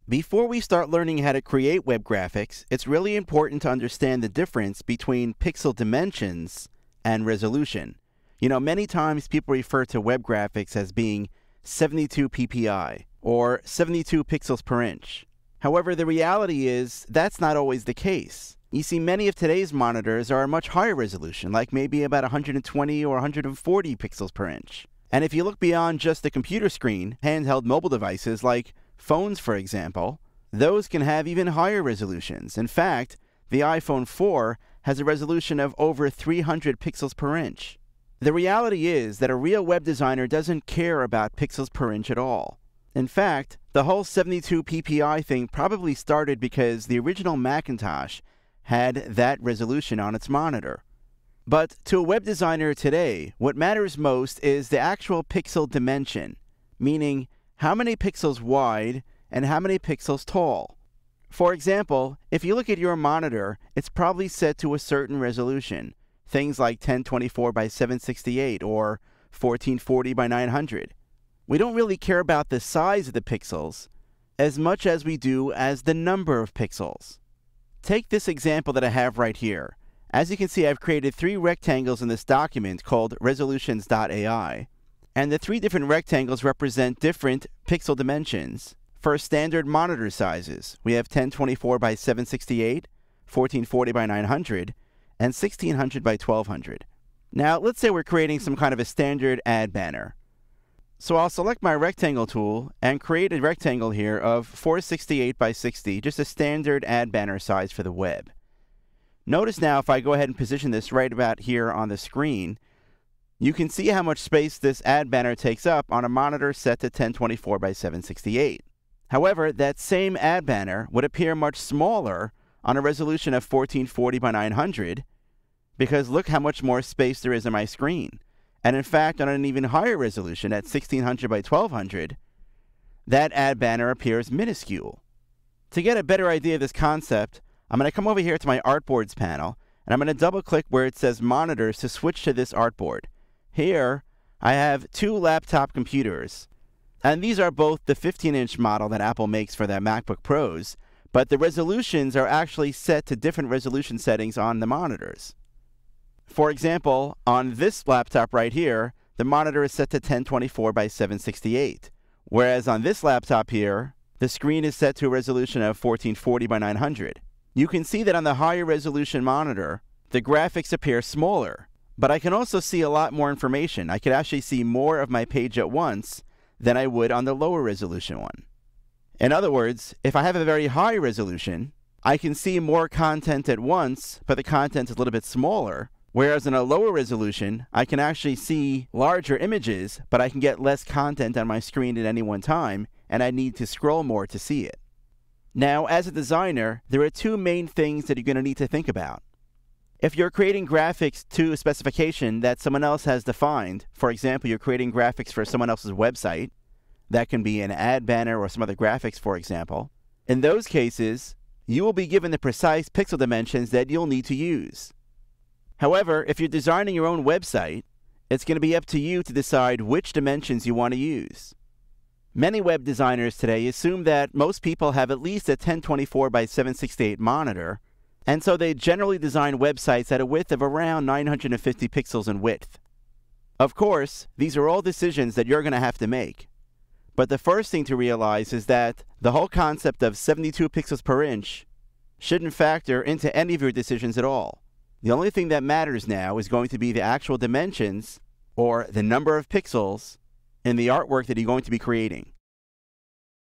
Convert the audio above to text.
Before we start learning how to create web graphics, it's really important to understand the difference between pixel dimensions and resolution. Many times people refer to web graphics as being 72 ppi, or 72 pixels per inch. However, the reality is that's not always the case. You see, many of today's monitors are a much higher resolution, like maybe about 120 or 140 pixels per inch. And if you look beyond just the computer screen, handheld mobile devices like phones, for example, those can have even higher resolutions. In fact, the iPhone 4 has a resolution of over 300 pixels per inch. The reality is that a real web designer doesn't care about pixels per inch at all. In fact, the whole 72 ppi thing probably started because the original Macintosh had that resolution on its monitor. But to a web designer today, what matters most is the actual pixel dimension, meaning how many pixels wide and how many pixels tall. For example, if you look at your monitor, it's probably set to a certain resolution, things like 1024 by 768 or 1440 by 900. We don't really care about the size of the pixels as much as we do as the number of pixels. Take this example that I have right here. As you can see, I've created 3 rectangles in this document called resolutions.ai. And the 3 different rectangles represent different pixel dimensions for standard monitor sizes. We have 1024 by 768, 1440 by 900, and 1600 by 1200. Now, let's say we're creating some kind of a standard ad banner. So I'll select my rectangle tool and create a rectangle here of 468 by 60, just a standard ad banner size for the web. Notice now if I go ahead and position this right about here on the screen, you can see how much space this ad banner takes up on a monitor set to 1024 by 768. However, that same ad banner would appear much smaller on a resolution of 1440 by 900 because look how much more space there is on my screen. And in fact, on an even higher resolution at 1600 by 1200, that ad banner appears minuscule. To get a better idea of this concept, I'm going to come over here to my artboards panel, and I'm going to double-click where it says monitors to switch to this artboard. Here, I have 2 laptop computers, and these are both the 15-inch model that Apple makes for their MacBook Pros, but the resolutions are actually set to different resolution settings on the monitors. For example, on this laptop right here, the monitor is set to 1024 by 768, whereas on this laptop here, the screen is set to a resolution of 1440 by 900. You can see that on the higher resolution monitor, the graphics appear smaller, but I can also see a lot more information. I could actually see more of my page at once than I would on the lower resolution one. In other words, if I have a very high resolution, I can see more content at once, but the content is a little bit smaller. Whereas in a lower resolution, I can actually see larger images, but I can get less content on my screen at any one time, and I need to scroll more to see it. Now, as a designer, there are 2 main things that you're going to need to think about. If you're creating graphics to a specification that someone else has defined, for example, you're creating graphics for someone else's website, that can be an ad banner or some other graphics, for example, in those cases, you will be given the precise pixel dimensions that you'll need to use. However, if you're designing your own website, it's going to be up to you to decide which dimensions you want to use. Many web designers today assume that most people have at least a 1024 by 768 monitor, and so they generally design websites at a width of around 950 pixels in width. Of course, these are all decisions that you're going to have to make. But the first thing to realize is that the whole concept of 72 pixels per inch shouldn't factor into any of your decisions at all. The only thing that matters now is going to be the actual dimensions, or the number of pixels, in the artwork that you're going to be creating.